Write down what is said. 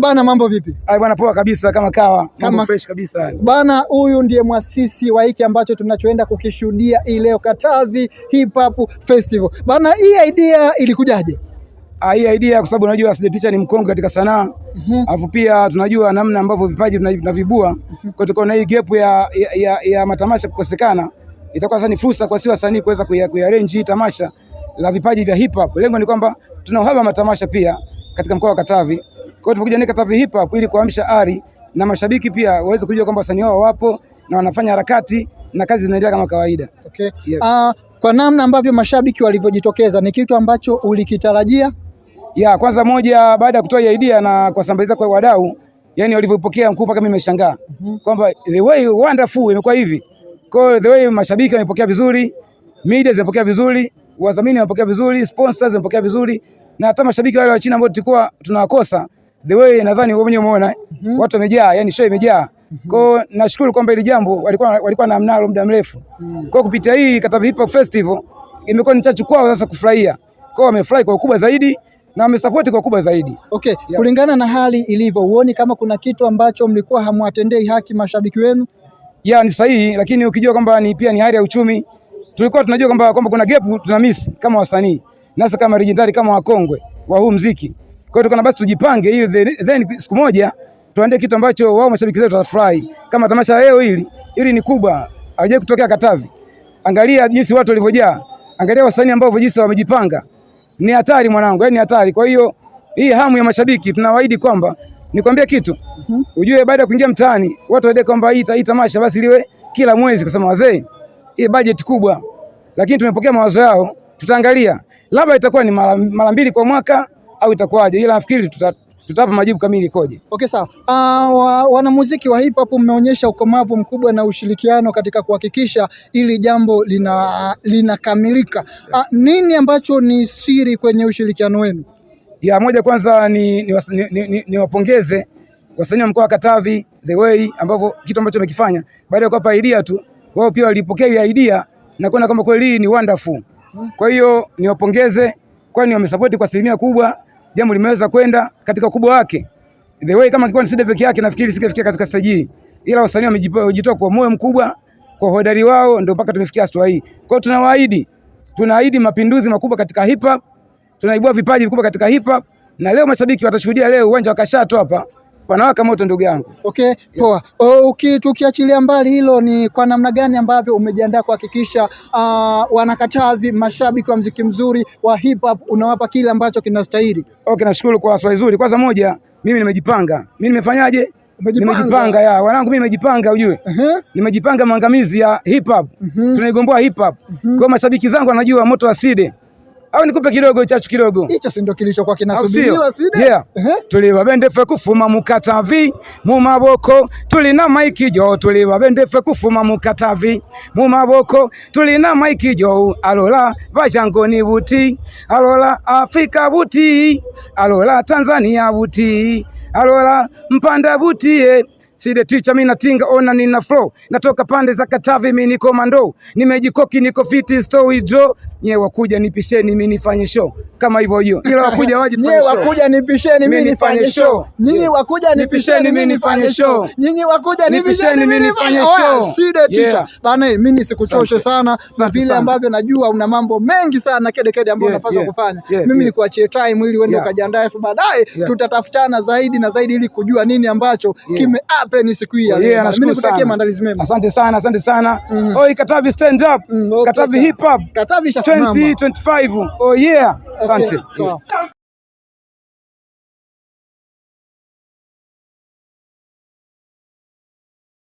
Bana, mambo vipi? Bwana poa kabisa, kama kawa, mambo fresh kabisa. Bana, huyu ndiye mwasisi wa hiki ambacho tunachoenda kukishuhudia hii leo, Katavi Hip Hop Festival. Bana, hii idea ilikujaje? Hii idea kwa sababu unajua Side Teacher ni mkongwe katika sanaa. Alafu pia tunajua namna ambavyo vipaji tunavibua. Kwa tuko na hii gap ya matamasha kukosekana. Itakuwa sasa ni fursa kwa sisi wasanii kuweza kuarrange hii tamasha la vipaji vya hip hop. Lengo ni kwamba tuna uhaba matamasha pia katika mkoa wa Katavi. Kwa hiyo tumekuja ni Katavi Hip Hop ili kuamsha ari na mashabiki pia waweze kujua kwamba wasanii wao wapo na wanafanya harakati na kazi zinaendelea kama kawaida. Okay. Yeah. Kwa namna ambavyo mashabiki walivyojitokeza ni kitu ambacho ulikitarajia? Kwanza moja, baada ya kutoa idea na kuwasambaza kwa wadau, yani walivyopokea mkuu mpaka mimi nimeshangaa kwamba the way wonderful imekuwa hivi. Kwa hiyo the way mashabiki wamepokea vizuri, media zimepokea vizuri, wadhamini wamepokea vizuri, sponsors wamepokea vizuri, na hata mashabiki wale wa China ambao tulikuwa tunawakosa, the way nadhani wewe mwenyewe umeona watu wamejaa, yani show imejaa. Kwa hiyo nashukuru kwamba ile jambo walikuwa na mnalo muda mrefu. Kwa kupitia hii Katavi Hip Hop Festival imekuwa ni chachu kwao sasa kufurahia. Kwa hiyo wamefurahi kwa ukubwa zaidi na wamesupport kwa ukubwa zaidi. Okay, kulingana na hali ilivyo, uone kama kuna kitu ambacho mlikuwa hamwatendei haki mashabiki wenu? Ni sahihi, lakini ukijua kwamba pia ni hali ya uchumi, tulikuwa tunajua kwamba kuna gap tuna miss kama wasanii. Nasa kama legendary kama wakongwe wa huu muziki. Kwa hiyo tukana basi tujipange ili then siku moja tuandae kitu ambacho wao mashabiki zetu watafurahi. Kama tamasha leo hili ni kubwa, halijawahi kutokea Katavi. Angalia jinsi watu walivyojaa. Angalia wasanii ambao jinsi wamejipanga. Ni hatari mwanangu, yani hatari. Kwa hiyo hii hamu ya mashabiki tunawaahidi kwamba nikwambia kitu. Ujue baada ya kuingia mtaani watu waende kwamba hii tamasha basi liwe kila mwezi, kusema wazee hii budget kubwa. Lakini tumepokea mawazo yao, tutaangalia. Labda itakuwa ni mara mbili kwa mwaka au itakuwaje, ila nafikiri tutapa majibu kamili koje. Okay, sawa. Wanamuziki wa hip hop mmeonyesha ukomavu mkubwa na ushirikiano katika kuhakikisha ili jambo linakamilika. Nini ambacho ni siri kwenye ushirikiano wenu? Moja, kwanza ni wapongeze wasanii wa mkoa wa Katavi the way ambavyo kitu ambacho wamekifanya. Baada ya kuwapa idea tu, wao pia walipokea ile idea na kuona kama kweli ni wonderful. Kwa hiyo ni wapongeze, kwani wamesupport kwa asilimia kubwa. Jambo limeweza kwenda katika ukubwa wake. The way kama kilikuwa ni Side peke yake nafikiri singefikia katika stage hii. Ila wasanii wamejitoa kwa moyo mkubwa, kwa hodari wao ndio mpaka tumefikia hatua hii. Kwa hiyo tunaahidi mapinduzi makubwa katika hip hop. Tunaibua vipaji vikubwa katika hip hop na leo mashabiki watashuhudia leo uwanja wa Kashato hapa panawaka moto ndugu yangu. Okay, poa. Tukiachilia mbali hilo, ni kwa namna gani ambavyo umejiandaa kuhakikisha wanakatavi mashabiki wa muziki mzuri wa hip hop unawapa kile ambacho kinastahili? Okay, nashukuru kwa swali zuri. Kwanza moja, mimi nimejipanga. Mimi nimefanyaje? Nimejipanga wanangu, mimi nimejipanga ujue. Nimejipanga maangamizi ya hip hop. Tunaigomboa hip hop. Kwa mashabiki zangu wanajua moto wa Side. Au nikupe kidogo chachu kidogo. Hicho si ndio kilichokuwa kinasubiriwa Side? Tuliwa bendefe kufuma mu Katavi mu maboko tulina maiki jo, tuliwa bendefe kufuma mu Katavi mu maboko tulina maiki jo, alola vajangoni buti, alola Afrika buti, alola Tanzania buti, alola Mpanda buti. Side Teacher mimi natinga ona nina flow, natoka pande za Katavi mimi niko mando, nimejikoki niko fiti story draw, nyewe wakuja nipisheni mimi nifanye show kama hivyo hiyo. Ila wakuja waje tufanye show. Nyewe wakuja nipisheni mimi nifanye show. Nyinyi wakuja nipisheni mimi nifanye show. Nyinyi wakuja nipisheni mimi nifanye show. Side Teacher. Bana, mimi nisikuchoshe sana vile ambavyo najua una mambo mengi sana kede ambayo unapaswa kufanya. Mimi nikuachie time ili uende ukajiandae, baadaye tutatafutana zaidi na zaidi ili kujua nini ambacho ni siku hii. Mimi nikutakia maandalizi mema. Asante sana. Oi Katavi stand up. Katavi hip hop. Katavi 2025. Asante.